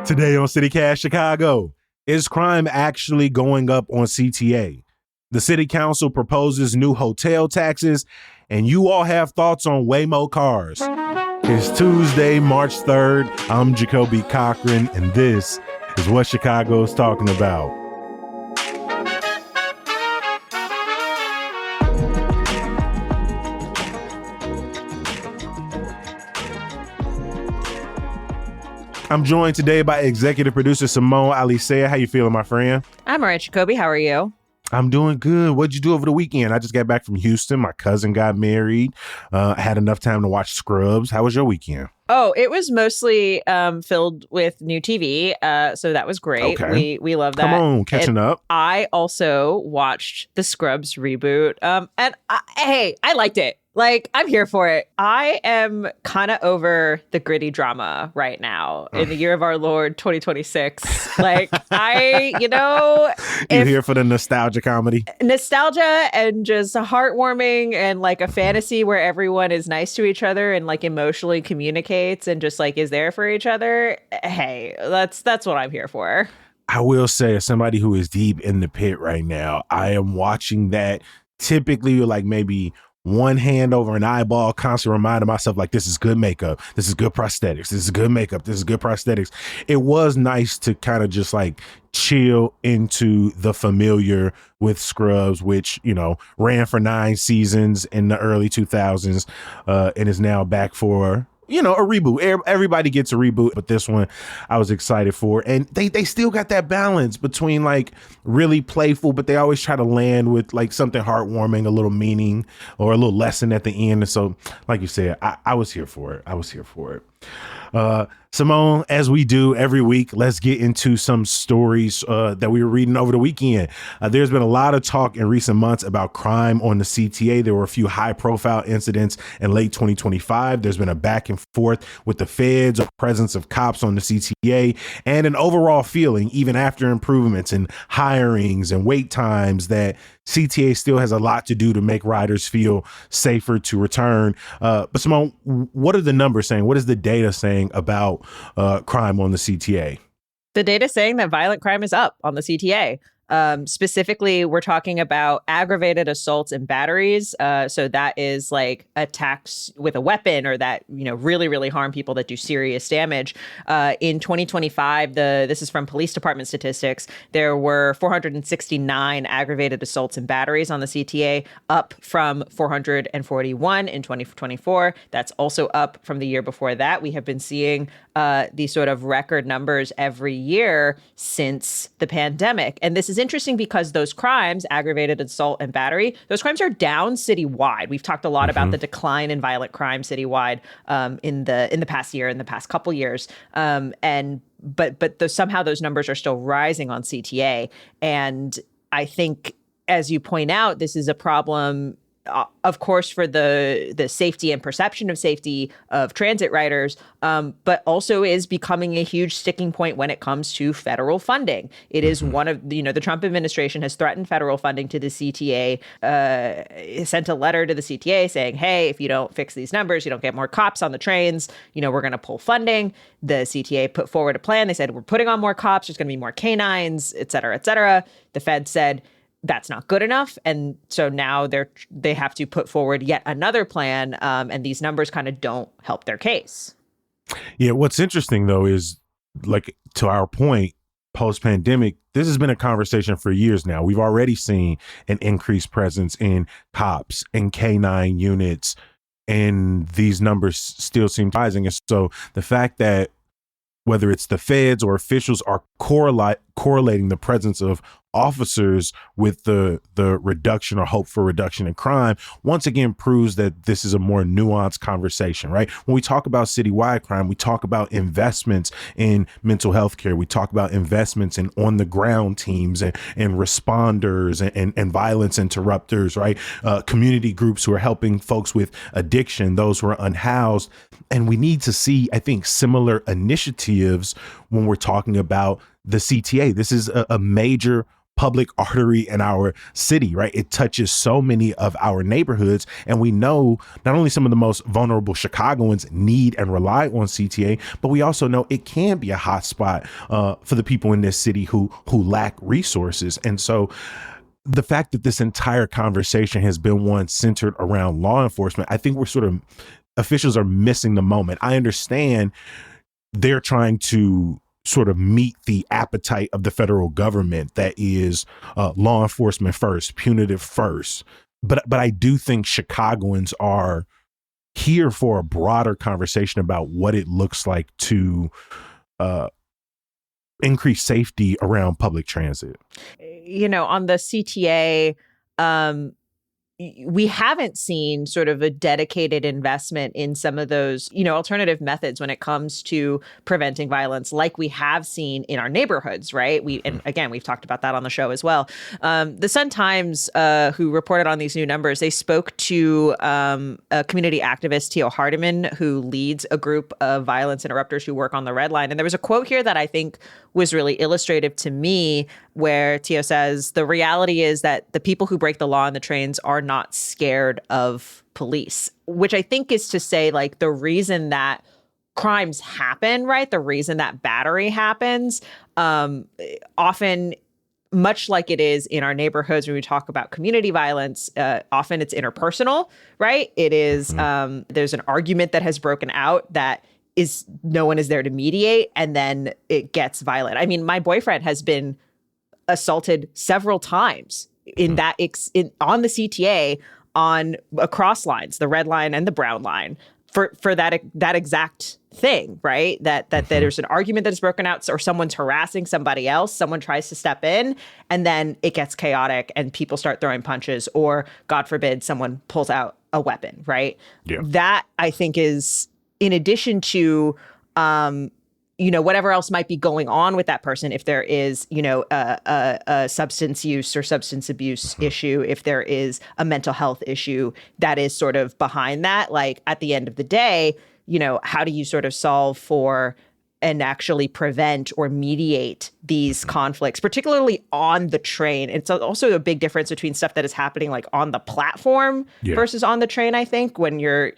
Today on CityCast Chicago, is crime actually going up on CTA? The city council proposes new hotel taxes, and you all have thoughts on Waymo cars. It's Tuesday, March 3rd. I'm Jacoby Cochran, and this is what Chicago's talking about. I'm joined today by executive producer Simone Alicea. How you feeling, my friend? I'm all right, Jacoby. How are you? I'm doing good. What'd you do over the weekend? I just got back from Houston. My cousin got married. I had enough time to watch Scrubs. How was your weekend? Oh, it was mostly filled with new TV, so that was great. Okay. We love that. Come on, catching up. I also watched the Scrubs reboot, and I liked it. Like, I'm here for it. I am kind of over the gritty drama right now in the year of our Lord 2026. Like, You here for the nostalgia comedy? Nostalgia and just heartwarming and like a fantasy where everyone is nice to each other and like emotionally communicates and just like is there for each other. Hey, that's what I'm here for. I will say, as somebody who is deep in the pit right now, I am watching that typically like maybe one hand over an eyeball, constantly reminding myself like, this is good makeup, this is good prosthetics, this is good makeup, this is good prosthetics. It was nice to kind of just like chill into the familiar with Scrubs, which, you know, ran for 9 seasons in the early 2000s and is now back for, you know, a reboot. Everybody gets a reboot, but this one I was excited for. And they still got that balance between like really playful, but they always try to land with like something heartwarming, a little meaning or a little lesson at the end. And so, like you said, I was here for it. I was here for it. Simone, as we do every week, let's get into some stories that we were reading over the weekend. There's been a lot of talk in recent months about crime on the CTA. There were a few high-profile incidents in late 2025. There's been a back and forth with the feds, a presence of cops on the CTA, and an overall feeling, even after improvements in hirings and wait times, that CTA still has a lot to do to make riders feel safer to return. But Simone, what are the numbers saying? What is the data saying about crime on the CTA? The data saying that violent crime is up on the CTA. Specifically, we're talking about aggravated assaults and batteries. So that is like attacks with a weapon or that, you know, really, really harm people, that do serious damage. In 2025, this is from police department statistics, there were 469 aggravated assaults and batteries on the CTA, up from 441 in 2024. That's also up from the year before that. We have been seeing these sort of record numbers every year since the pandemic. And this is interesting because those crimes, aggravated assault and battery, those crimes are down citywide. We've talked a lot about the decline in violent crime citywide in the past year, in the past couple years. But somehow those numbers are still rising on CTA. And I think, as you point out, this is a problem, of course, for the safety and perception of safety of transit riders, but also is becoming a huge sticking point when it comes to federal funding. It is one of, the Trump administration has threatened federal funding to the CTA, sent a letter to the CTA saying, hey, if you don't fix these numbers, you don't get more cops on the trains, we're going to pull funding. The CTA put forward a plan. They said, we're putting on more cops. There's going to be more canines, et cetera, et cetera. The Fed said, that's not good enough. And so now they have to put forward yet another plan. And these numbers kind of don't help their case. Yeah. What's interesting, though, is like, to our point, post-pandemic, this has been a conversation for years now. We've already seen an increased presence in cops and K9 units, and these numbers still seem rising. And so the fact that whether it's the feds or officials are correlating the presence of officers with the reduction or hope for reduction in crime, once again proves that this is a more nuanced conversation, right? When we talk about citywide crime, we talk about investments in mental health care. We talk about investments in on the ground teams and responders and violence interrupters, right? Community groups who are helping folks with addiction, those who are unhoused. And we need to see, I think, similar initiatives when we're talking about the CTA. This is a major public artery in our city, right? It touches so many of our neighborhoods. And we know not only some of the most vulnerable Chicagoans need and rely on CTA, but we also know it can be a hot spot for the people in this city who lack resources. And so the fact that this entire conversation has been one centered around law enforcement, I think officials are missing the moment. I understand they're trying to sort of meet the appetite of the federal government that is law enforcement first, punitive first. But I do think Chicagoans are here for a broader conversation about what it looks like to increase safety around public transit. On the CTA, we haven't seen sort of a dedicated investment in some of those, alternative methods when it comes to preventing violence, like we have seen in our neighborhoods, right? And again, we've talked about that on the show as well. The Sun-Times, who reported on these new numbers, they spoke to a community activist, Tio Hardiman, who leads a group of violence interrupters who work on the Red Line. And there was a quote here that I think was really illustrative to me, where Tio says, the reality is that the people who break the law on the trains are not scared of police, which I think is to say, like, the reason that crimes happen, right? The reason that battery happens, often, much like it is in our neighborhoods when we talk about community violence, often it's interpersonal, right? It is, there's an argument that has broken out that no one is there to mediate, and then it gets violent. I mean, my boyfriend has been assaulted several times on the CTA across lines, the red line and the brown line, for that exact thing, right? That there's an argument that is broken out, or someone's harassing somebody else, someone tries to step in, and then it gets chaotic and people start throwing punches, or God forbid, someone pulls out a weapon, right? Yeah. That, I think, is in addition to whatever else might be going on with that person, if there is, a substance use or substance abuse issue, if there is a mental health issue that is sort of behind that, like, at the end of the day, how do you sort of solve for and actually prevent or mediate these conflicts, particularly on the train? It's also a big difference between stuff that is happening, like, on the platform versus on the train. I think when you're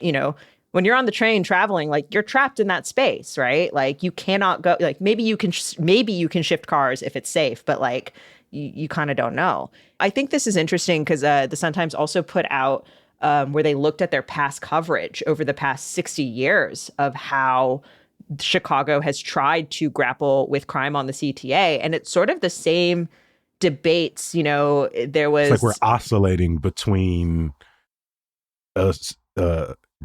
on the train traveling, like, you're trapped in that space, right? Like, you cannot go, like, maybe you can shift cars if it's safe, but, like, you kind of don't know. I think this is interesting because the Sun-Times also put out where they looked at their past coverage over the past 60 years of how Chicago has tried to grapple with crime on the CTA. And it's sort of the same debates, there was... It's like we're oscillating between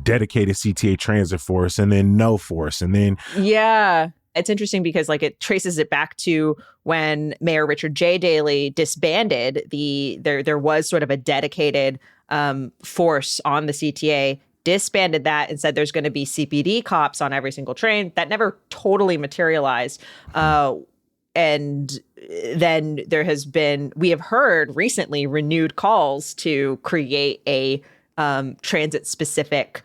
dedicated CTA transit force and then no force, and then it's interesting because, like, it traces it back to when Mayor Richard J. Daley disbanded there was sort of a dedicated force on the CTA, disbanded that and said there's going to be CPD cops on every single train. That never totally materialized. And then we have heard recently renewed calls to create a transit specific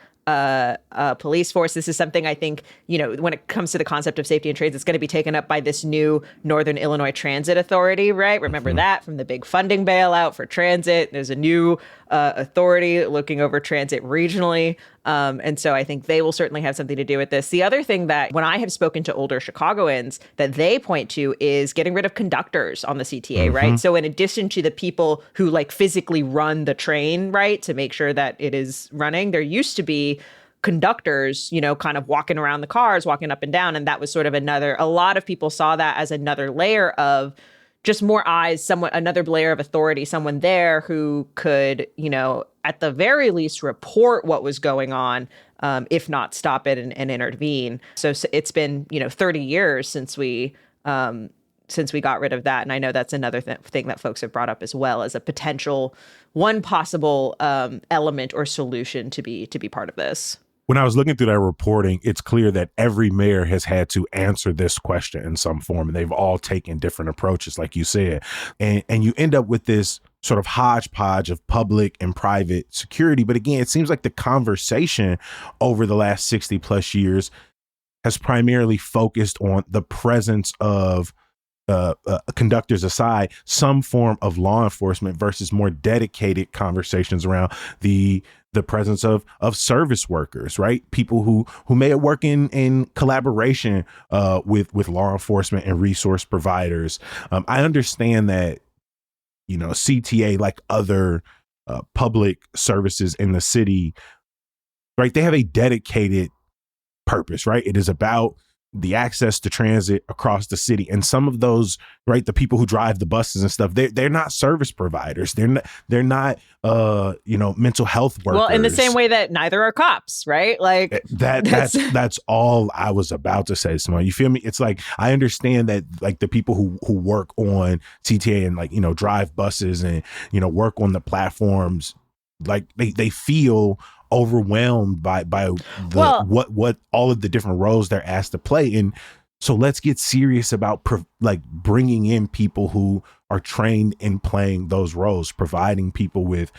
police force. This is something I think, when it comes to the concept of safety in trains, it's going to be taken up by this new Northern Illinois Transit Authority, right? Remember that from the big funding bailout for transit. There's a new authority looking over transit regionally. And so I think they will certainly have something to do with this. The other thing that, when I have spoken to older Chicagoans, that they point to is getting rid of conductors on the CTA, right? So in addition to the people who, like, physically run the train, right, to make sure that it is running, there used to be conductors, kind of walking around the cars, walking up and down. And that was sort of a lot of people saw that as another layer of just more eyes, another layer of authority, someone there who could, at the very least report what was going on, if not stop it and intervene. So it's been, 30 years since we got rid of that. And I know that's another thing that folks have brought up as well as a possible element or solution to be part of this. When I was looking through that reporting, it's clear that every mayor has had to answer this question in some form, and they've all taken different approaches, like you said. And you end up with this sort of hodgepodge of public and private security. But again, it seems like the conversation over the last 60 plus years has primarily focused on the presence of conductors aside, some form of law enforcement versus more dedicated conversations around the presence of service workers, right? People who may work in collaboration with law enforcement and resource providers. I understand that, CTA, like other public services in the city, right? They have a dedicated purpose, right? It is about the access to transit across the city. And some of those, right, the people who drive the buses and stuff, they're not service providers. They're not mental health workers. Well, in the same way that neither are cops, right? Like that's all I was about to say, Simone. You feel me? It's like, I understand that, like, the people who work on CTA and, like, drive buses and, work on the platforms, like they feel overwhelmed by what all of the different roles they're asked to play. And so let's get serious about bringing in people who are trained in playing those roles, providing people with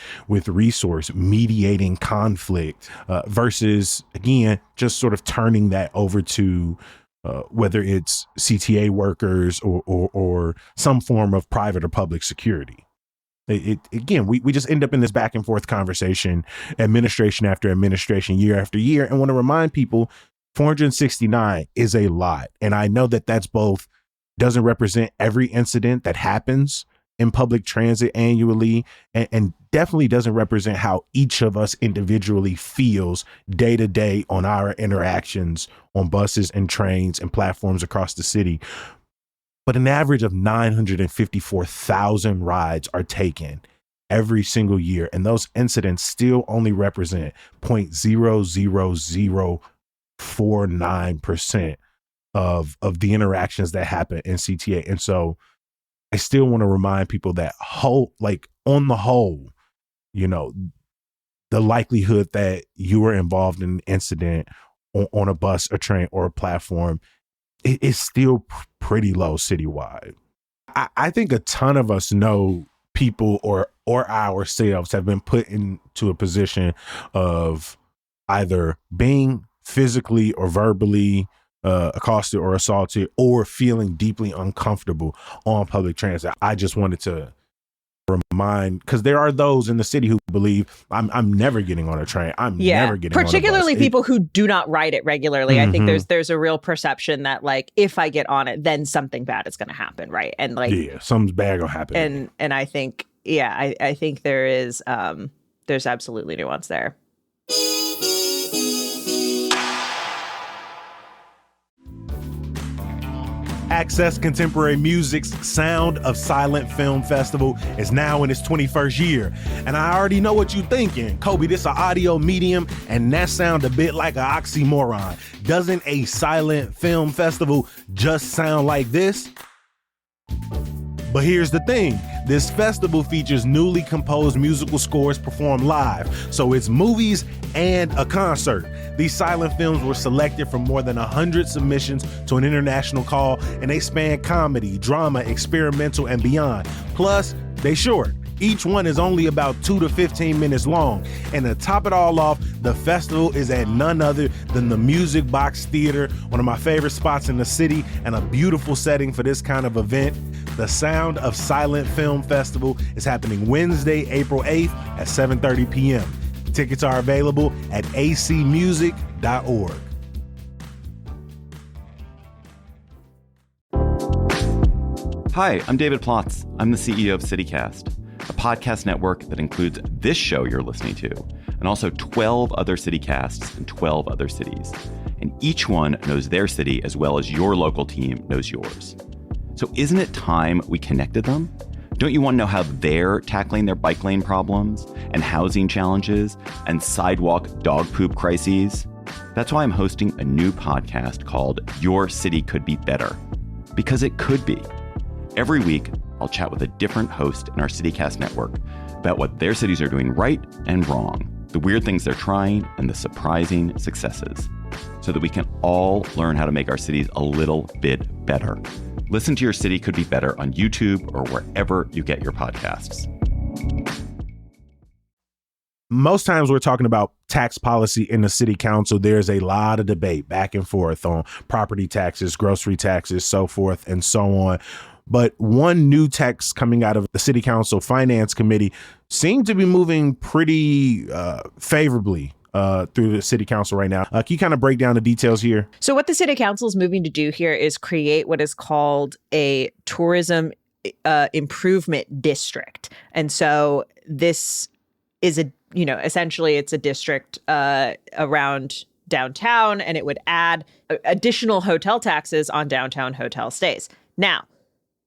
resource, mediating conflict, versus, again, just sort of turning that over to whether it's CTA workers or some form of private or public security. Again, we just end up in this back and forth conversation, administration after administration, year after year. And want to remind people, 469 is a lot. And I know that that's both doesn't represent every incident that happens in public transit annually, and definitely doesn't represent how each of us individually feels day to day on our interactions on buses and trains and platforms across the city. But an average of 954,000 rides are taken every single year. And those incidents still only represent 0.00049% of the interactions that happen in CTA. And so I still want to remind people that on the whole, the likelihood that you were involved in an incident on a bus, a train, or a platform is still pretty low citywide. I think a ton of us know people or ourselves have been put into a position of either being physically or verbally accosted or assaulted, or feeling deeply uncomfortable on public transit. I just wanted to remind, because there are those in the city who believe I'm never getting on a train. I'm never getting on a bus. Particularly people who do not ride it regularly. Mm-hmm. I think there's a real perception that, like, if I get on it, then something bad is going to happen, right? And like, something's bad gonna happen. And I think, I think there is there's absolutely nuance there. Access Contemporary Music's Sound of Silent Film Festival is now in its 21st year. And I already know what you're thinking. Kobe, this an audio medium, and that sound a bit like an oxymoron. Doesn't a silent film festival just sound like this? But here's the thing. This festival features newly composed musical scores performed live, so it's movies and a concert. These silent films were selected from more than 100 submissions to an international call, and they span comedy, drama, experimental, and beyond. Plus, they short. Each one is only about 2 to 15 minutes long. And to top it all off, the festival is at none other than the Music Box Theater, one of my favorite spots in the city and a beautiful setting for this kind of event. The Sound of Silent Film Festival is happening Wednesday, April 8th at 7:30 p.m. Tickets are available at acmusic.org. Hi, I'm David Plotz. I'm the CEO of CityCast, a podcast network that includes this show you're listening to, and also 12 other CityCasts in 12 other cities. And each one knows their city as well as your local team knows yours. So isn't it time we connected them? Don't you want to know how they're tackling their bike lane problems and housing challenges and sidewalk dog poop crises? That's why I'm hosting a new podcast called Your City Could Be Better. Because it could be. Every week, I'll chat with a different host in our CityCast network about what their cities are doing right and wrong, the weird things they're trying, and the surprising successes, so that we can all learn how to make our cities a little bit better. Listen to Your City Could Be Better on YouTube or wherever you get your podcasts. Most times we're talking about tax policy in the city council. There's a lot of debate back and forth on property taxes, grocery taxes, so forth and so on. But one new text coming out of the City Council Finance Committee seemed to be moving pretty favorably through the City Council right now. Can you kind of break down the details here? So what the City Council is moving to do here is create what is called a tourism improvement district. And so this is essentially it's a district around downtown, and it would add additional hotel taxes on downtown hotel stays. Now,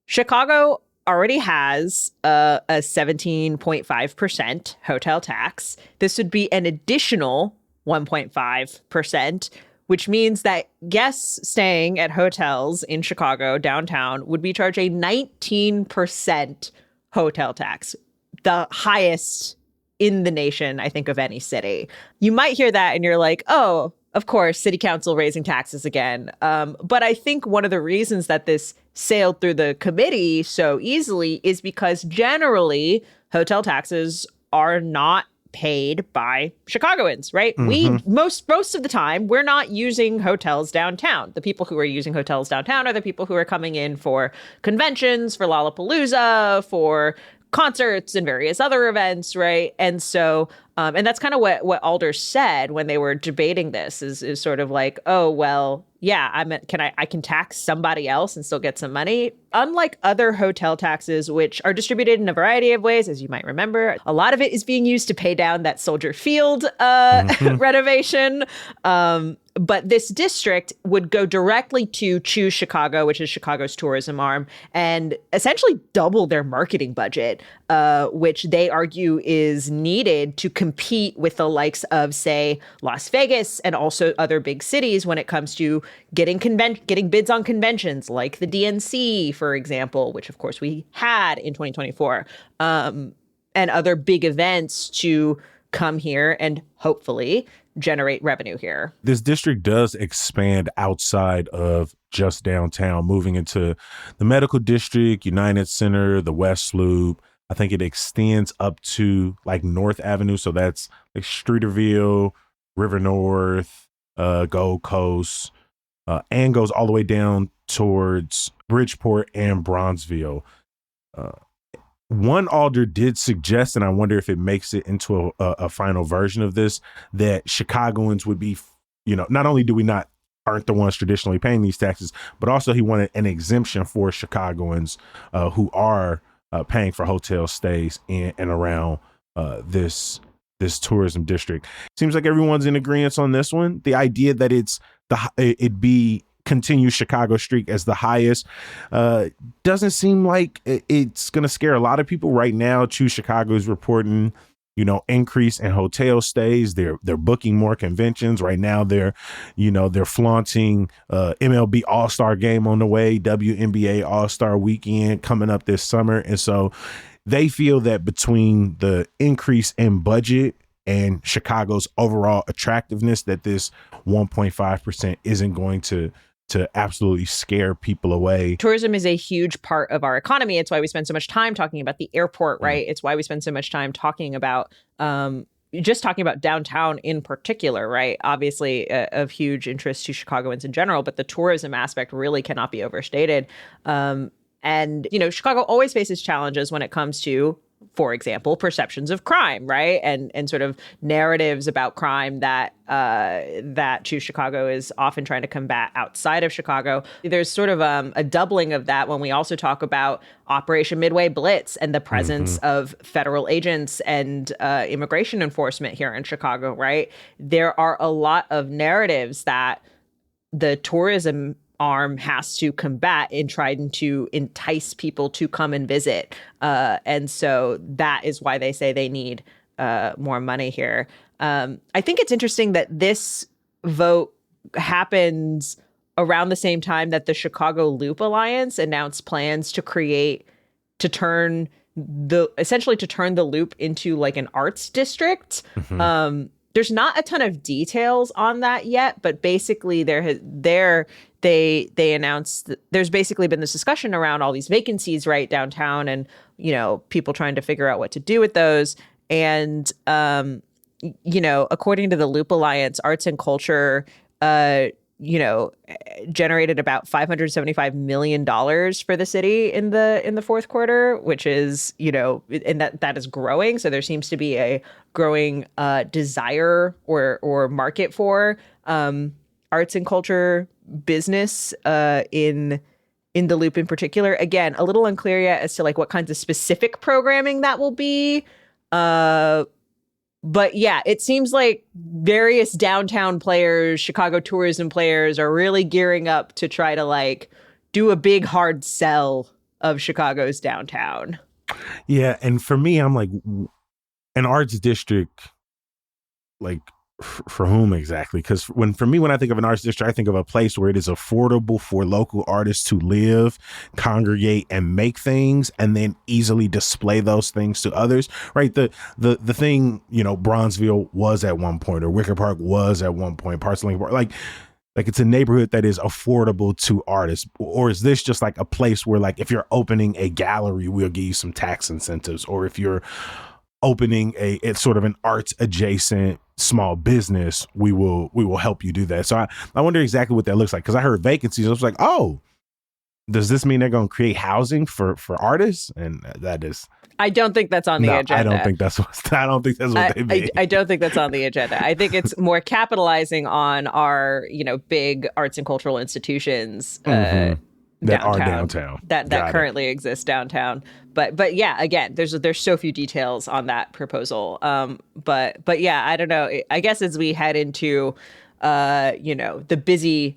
Chicago already has a 17.5% hotel tax. This would be an additional 1.5%, which means that guests staying at hotels in Chicago downtown would be charged a 19% hotel tax, the highest in the nation, I think, of any city. You might hear that and you're like, oh, of course, City Council raising taxes again. But I think one of the reasons that this sailed through the committee so easily is because generally hotel taxes are not paid by Chicagoans, right? We most of the time, we're not using hotels downtown. The people who are using hotels downtown are the people who are coming in for conventions, for Lollapalooza, for concerts and various other events, right? And so, and that's kind of what Alders said when they were debating this is sort of like, oh, well, yeah, I can tax somebody else and still get some money. Unlike other hotel taxes, which are distributed in a variety of ways, as you might remember, a lot of it is being used to pay down that Soldier Field renovation. But this district would go directly to Choose Chicago, which is Chicago's tourism arm, and essentially double their marketing budget, which they argue is needed to compete with the likes of, say, Las Vegas and also other big cities when it comes to getting bids on conventions like the DNC, for example, which of course we had in 2024, and other big events to come here and hopefully generate revenue here. This district does expand outside of just downtown, moving into the medical district, United Center, the West Loop. I think it extends up to like North Avenue. So that's like Streeterville, River North, Gold Coast, and goes all the way down towards Bridgeport and Bronzeville. One alder did suggest, and I wonder if it makes it into a final version of this, that Chicagoans would be, not only do we not aren't the ones traditionally paying these taxes, but also he wanted an exemption for Chicagoans who are paying for hotel stays in and around this tourism district. Seems like everyone's in agreement on this one. The idea that it'd be continue Chicago streak as the highest doesn't seem like it's going to scare a lot of people right now. Choose Chicago is reporting, increase in hotel stays. They're booking more conventions right now. They're flaunting MLB All-Star game on the way, WNBA All-Star weekend coming up this summer. And so they feel that between the increase in budget and Chicago's overall attractiveness, that this 1.5% isn't going to absolutely scare people away. Tourism is a huge part of our economy. It's why we spend so much time talking about the airport, right? It's why we spend so much time talking about just talking about downtown in particular, right? Obviously of huge interest to Chicagoans in general, but the tourism aspect really cannot be overstated. And, Chicago always faces challenges when it comes to, for example, perceptions of crime, right? And sort of narratives about crime that Choose Chicago is often trying to combat outside of Chicago. There's sort of a doubling of that when we also talk about Operation Midway Blitz and the presence of federal agents and immigration enforcement here in Chicago, right? There are a lot of narratives that the tourism arm has to combat in trying to entice people to come and visit. And so that is why they say they need more money here. I think it's interesting that this vote happens around the same time that the Chicago Loop Alliance announced plans to turn the Loop into like an arts district. There's not a ton of details on that yet, but basically they announced that there's basically been this discussion around all these vacancies right downtown, and people trying to figure out what to do with those. And according to the Loop Alliance, arts and culture generated about $575 million for the city in the fourth quarter, which is, and that is growing. So there seems to be a growing desire or market for arts and culture business in the Loop in particular. Again, a little unclear yet as to like what kinds of specific programming that will be. But yeah, it seems like various downtown players, Chicago tourism players, are really gearing up to try to like do a big hard sell of Chicago's downtown. Yeah, and for me, I'm like, an arts district, like for whom exactly? Because when I think of an arts district, I think of a place where it is affordable for local artists to live, congregate, and make things, and then easily display those things to others. Right? The thing, Bronzeville was at one point, or Wicker Park was at one point, Parts of Lincoln Park, like it's a neighborhood that is affordable to artists. Or is this just like a place where, like, if you're opening a gallery, we'll give you some tax incentives, or if you're opening it's sort of an arts adjacent small business, we will help you do that. So I wonder exactly what that looks like, because I heard vacancies. I was like, oh, does this mean they're going to create housing for artists? And that is, I don't think that's on the agenda. I don't think that's what they mean. I don't think that's on the agenda. I think it's more capitalizing on our, big arts and cultural institutions that are downtown that currently exist downtown. But yeah, again, there's so few details on that proposal. But yeah, I don't know. I guess as we head into the busy,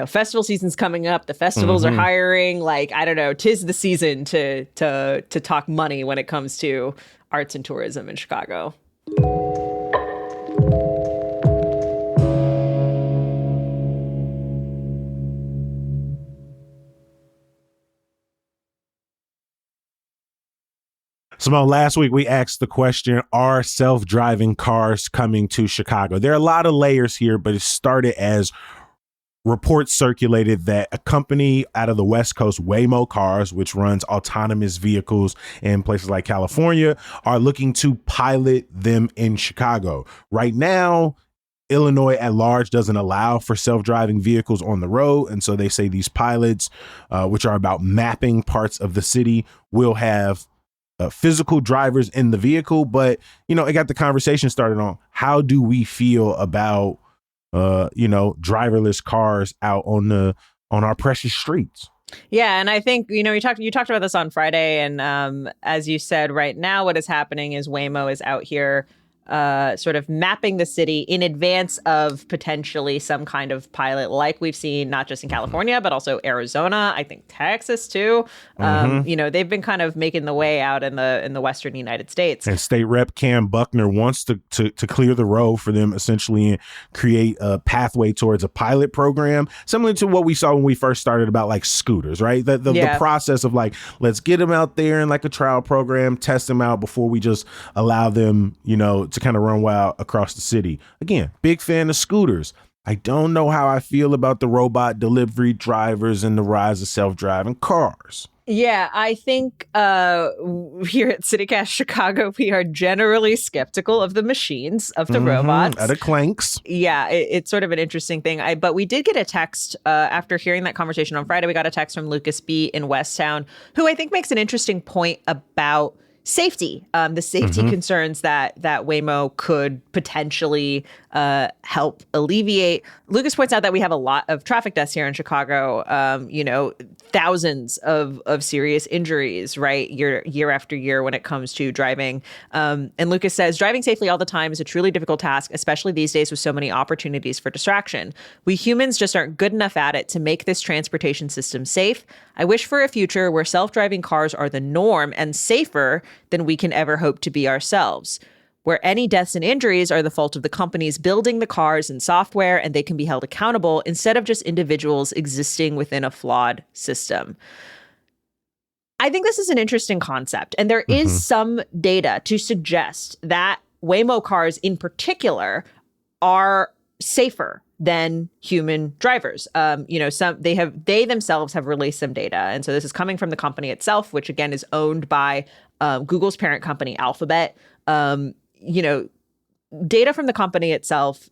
festival season's coming up, the festivals are hiring, like, I don't know, 'tis the season to talk money when it comes to arts and tourism in Chicago. Simone, last week we asked the question, are self-driving cars coming to Chicago? There are a lot of layers here, but it started as reports circulated that a company out of the West Coast, Waymo Cars, which runs autonomous vehicles in places like California, are looking to pilot them in Chicago. Right now, Illinois at large doesn't allow for self-driving vehicles on the road. And so they say these pilots, which are about mapping parts of the city, will have physical drivers in the vehicle. But, it got the conversation started on, how do we feel about, driverless cars out on our precious streets? Yeah. And I think, you talked about this on Friday. And as you said, right now, what is happening is Waymo is out here sort of mapping the city in advance of potentially some kind of pilot, like we've seen not just in California, but also Arizona, I think Texas too. They've been kind of making the way out in the Western United States. And State Rep Cam Buckner wants to clear the road for them, essentially, and create a pathway towards a pilot program, similar to what we saw when we first started about like scooters, right? The process of like, let's get them out there in like a trial program, test them out before we just allow them, to kind of run wild across the city. Again, big fan of scooters. I don't know how I feel about the robot delivery drivers and the rise of self-driving cars. Yeah, I think here at CityCast Chicago, we are generally skeptical of the machines, of the robots. At a clanks. Yeah, it's sort of an interesting thing. But we did get a text after hearing that conversation on Friday. We got a text from Lucas B. in Westtown, who I think makes an interesting point about safety, the safety concerns that Waymo could potentially help alleviate. Lucas points out that we have a lot of traffic deaths here in Chicago, thousands of serious injuries, right, year after year when it comes to driving. And Lucas says, driving safely all the time is a truly difficult task, especially these days with so many opportunities for distraction. We humans just aren't good enough at it to make this transportation system safe. I wish for a future where self-driving cars are the norm and safer than we can ever hope to be ourselves, where any deaths and injuries are the fault of the companies building the cars and software, and they can be held accountable instead of just individuals existing within a flawed system. I think this is an interesting concept, and there is some data to suggest that Waymo cars in particular are safer than human drivers. They themselves have released some data. And so this is coming from the company itself, which again is owned by Google's parent company, Alphabet. Data from the company itself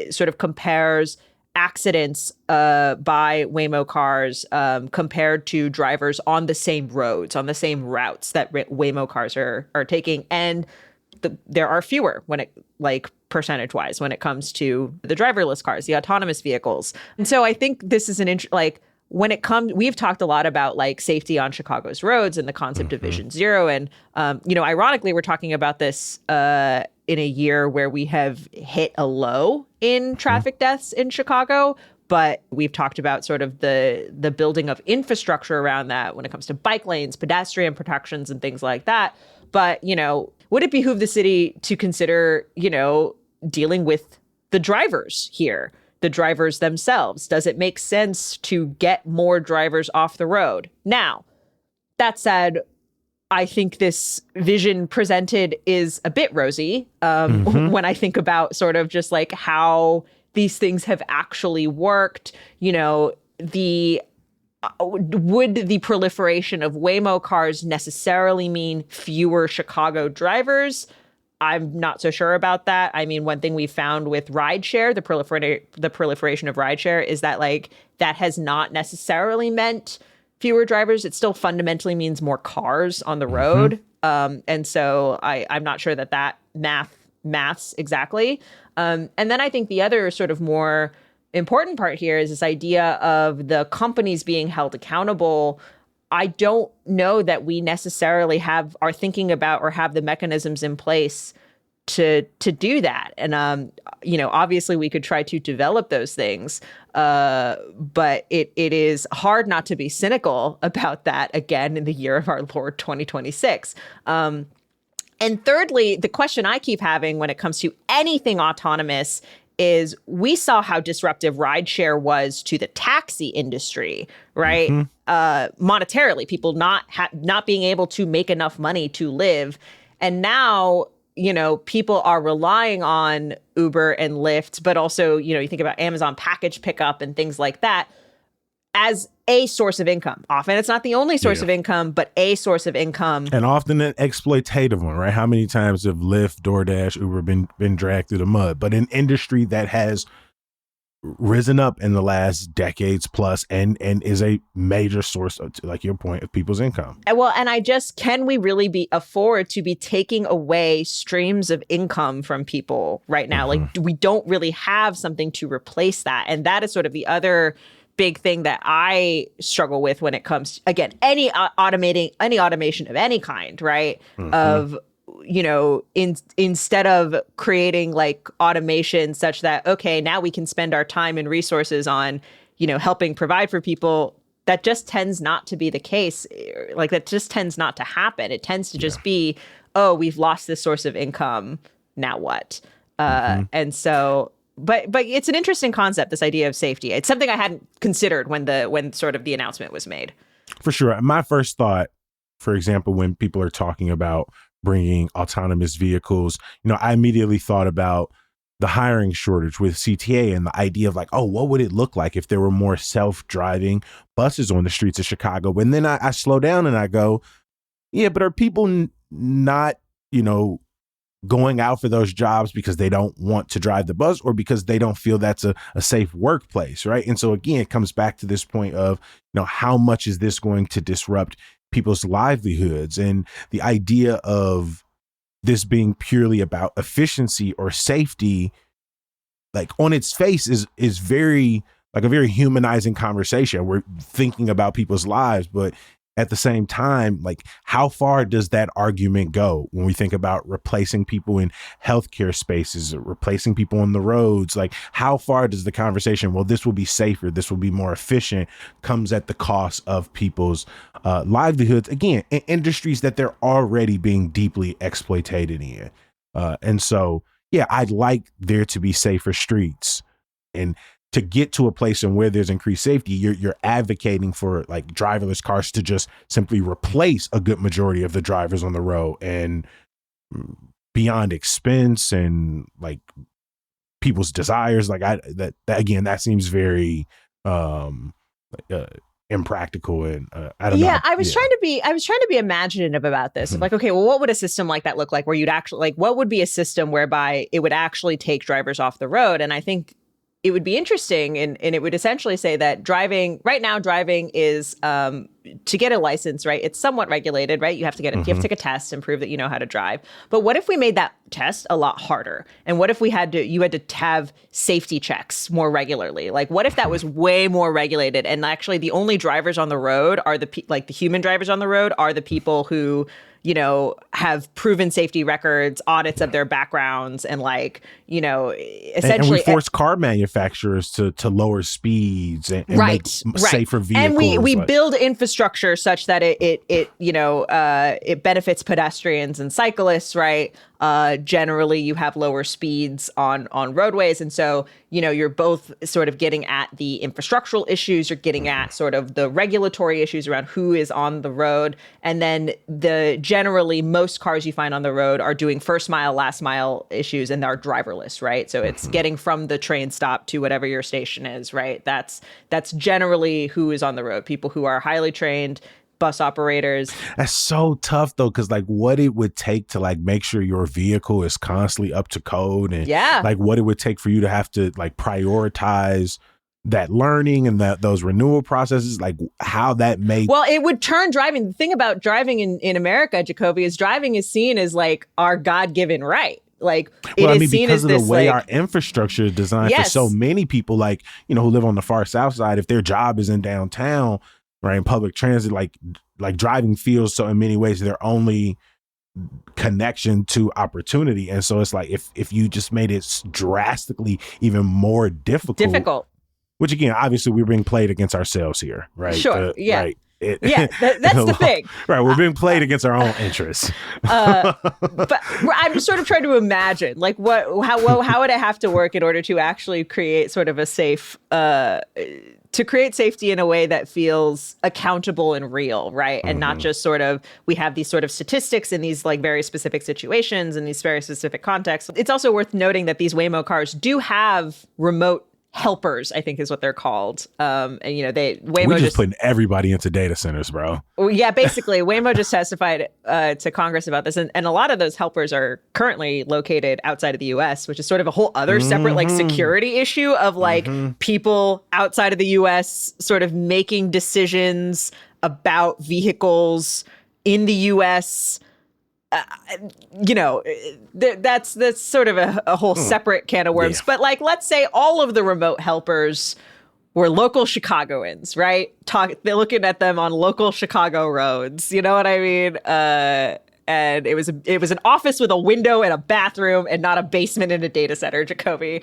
sort of compares accidents by Waymo cars compared to drivers on the same roads, on the same routes that Waymo cars are taking. And there are fewer when it, like, percentage wise, when it comes to the driverless cars, the autonomous vehicles. And so I think this is when it comes, we've talked a lot about like safety on Chicago's roads and the concept of Vision Zero. And, ironically, we're talking about this in a year where we have hit a low in traffic deaths in Chicago. But we've talked about sort of the building of infrastructure around that when it comes to bike lanes, pedestrian protections, and things like that. But, would it behoove the city to consider, dealing with the drivers here? The drivers themselves? Does it make sense to get more drivers off the road? Now, that said, I think this vision presented is a bit rosy when I think about sort of just like how these things have actually worked. Would the proliferation of Waymo cars necessarily mean fewer Chicago drivers? I'm not so sure about that. I mean, one thing we found with rideshare, the proliferation of rideshare, is that like that has not necessarily meant fewer drivers. It still fundamentally means more cars on the road. And so I'm not sure that maths exactly. And then I think the other sort of more important part here is this idea of the companies being held accountable. I don't know that we necessarily are thinking about or have the mechanisms in place to do that. And, obviously we could try to develop those things, but it is hard not to be cynical about that again in the year of our Lord 2026. And thirdly, the question I keep having when it comes to anything autonomous is we saw how disruptive rideshare was to the taxi industry, right? Monetarily, people not being able to make enough money to live. And now, people are relying on Uber and Lyft, but also, you think about Amazon package pickup and things like that as a source of income. Often it's not the only source of income, but a source of income. And often an exploitative one, right? How many times have Lyft, DoorDash, Uber been dragged through the mud? But an industry that has risen up in the last decades plus and is a major source of, like your point, of people's income. Well, and can we really afford to be taking away streams of income from people right now? Like, we don't really have something to replace that. And that is sort of the other big thing that I struggle with when it comes to, again, any automation of any kind, right? Of, instead of creating like automation such that, okay, now we can spend our time and resources on, helping provide for people, that just tends not to be the case. Like, that just tends not to happen. It tends to just be, oh, we've lost this source of income. Now what? And so, but it's an interesting concept, this idea of safety. It's something I hadn't considered when sort of the announcement was made. For sure. My first thought, for example, when people are talking about bringing autonomous vehicles, I immediately thought about the hiring shortage with CTA and the idea of like, oh, what would it look like if there were more self-driving buses on the streets of Chicago? And then I slow down and I go, yeah, but are people not, going out for those jobs because they don't want to drive the bus or because they don't feel that's a safe workplace, right? And so again, it comes back to this point of, how much is this going to disrupt people's livelihoods? And the idea of this being purely about efficiency or safety, like on its face is very, like a very humanizing conversation. We're thinking about people's lives, but at the same time, like, how far does that argument go when we think about replacing people in healthcare spaces, or replacing people on the roads? Like, how far does the conversation, well, this will be safer, this will be more efficient, comes at the cost of people's livelihoods, again, in industries that they're already being deeply exploited in. And so, yeah, I'd like there to be safer streets. And to get to a place in where there's increased safety, you're advocating for like driverless cars to just simply replace a good majority of the drivers on the road, and beyond expense and like people's desires. Like that seems very impractical, and I don't know. Yeah, I was trying to be imaginative about this. Like, okay, well, what would a system like that look like, where you'd actually, like, what would be a system whereby it would actually take drivers off the road? And I think it would be interesting, and it would essentially say that driving is to get a license, right? It's somewhat regulated, right? You have to you have to take a test and prove that you know how to drive. But what if we made that test a lot harder? And what if you had to have safety checks more regularly? Like, what if that was way more regulated? And actually, the only drivers on the road are the human drivers on the road are the people who, you know, have proven safety records, audits of their backgrounds, and essentially. And we force car manufacturers to lower speeds and make safer vehicles. And we build infrastructure such that it benefits pedestrians and cyclists, right? Generally, you have lower speeds on roadways. And so, you're both sort of getting at the infrastructural issues, you're getting at sort of the regulatory issues around who is on the road. And then generally most cars you find on the road are doing first mile, last mile issues, and they're driverless, right? So it's getting from the train stop to whatever your station is, right? That's generally who is on the road, people who are highly trained, bus operators. That's so tough though, because what it would take to make sure your vehicle is constantly up to code, and what it would take for you to have to prioritize that learning and those renewal processes, how that makes. Well, it would turn driving. The thing about driving in America, Jacoby, is driving is seen as our God-given right. Because of the way our infrastructure is designed for so many people, who live on the far south side, if their job is in downtown, right, in public transit, driving feels so in many ways their only connection to opportunity. And so it's if you just made it drastically even more difficult. Which again, obviously we're being played against ourselves here, right? Sure. Right. That's the thing. Right. We're being played against our own interests. But I'm just sort of trying to imagine how would it have to work in order to actually create sort of a safe, to create safety in a way that feels accountable and real, right? And not just sort of, we have these sort of statistics in these very specific situations and these very specific contexts. It's also worth noting that these Waymo cars do have remote helpers, I think is what they're called. Waymo we're just putting everybody into data centers, bro. Yeah, basically, Waymo just testified to Congress about this, and a lot of those helpers are currently located outside of the U.S., which is sort of a whole other separate security issue of people outside of the U.S. sort of making decisions about vehicles in the U.S. That's sort of a whole separate can of worms. But let's say all of the remote helpers were local Chicagoans, right? They're looking at them on local Chicago roads. You know what I mean? And it was an office with a window and a bathroom and not a basement in a data center, Jacoby.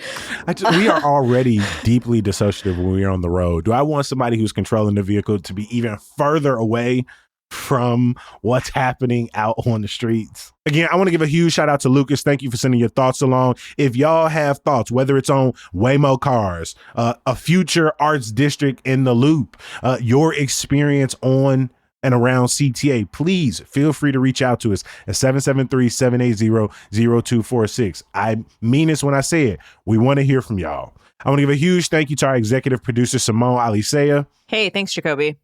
We are already deeply dissociative when we're on the road. Do I want somebody who's controlling the vehicle to be even further away from what's happening out on the streets? Again, I want to give a huge shout out to Lucas. Thank you for sending your thoughts along. If y'all have thoughts, whether it's on Waymo cars, a future arts district in the Loop, your experience on and around CTA, please feel free to reach out to us at 773-780-0246. I mean this when I say it. We want to hear from y'all. I want to give a huge thank you to our executive producer, Simone Alisea. Hey, thanks, Jacoby.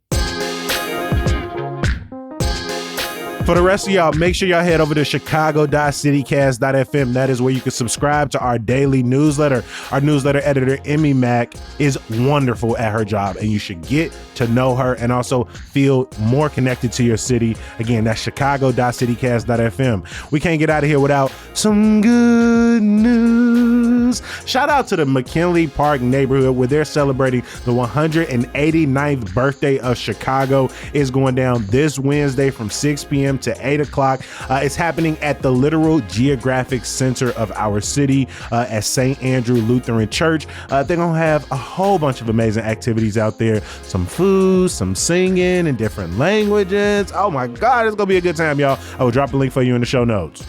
For the rest of y'all, make sure y'all head over to chicago.citycast.fm. That is where you can subscribe to our daily newsletter. Our newsletter editor, Emmy Mack, is wonderful at her job, and you should get to know her and also feel more connected to your city. Again, that's chicago.citycast.fm. We can't get out of here without some good news. Shout out to the McKinley Park neighborhood where they're celebrating the 189th birthday of Chicago. It's going down this Wednesday from 6 p.m. to 8 o'clock. It's happening at the literal geographic center of our city at St. Andrew Lutheran Church. They're going to have a whole bunch of amazing activities out there. Some food, some singing in different languages. Oh my God, it's going to be a good time, y'all. I will drop a link for you in the show notes.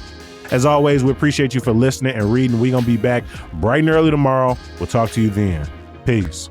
As always, we appreciate you for listening and reading. We're going to be back bright and early tomorrow. We'll talk to you then. Peace.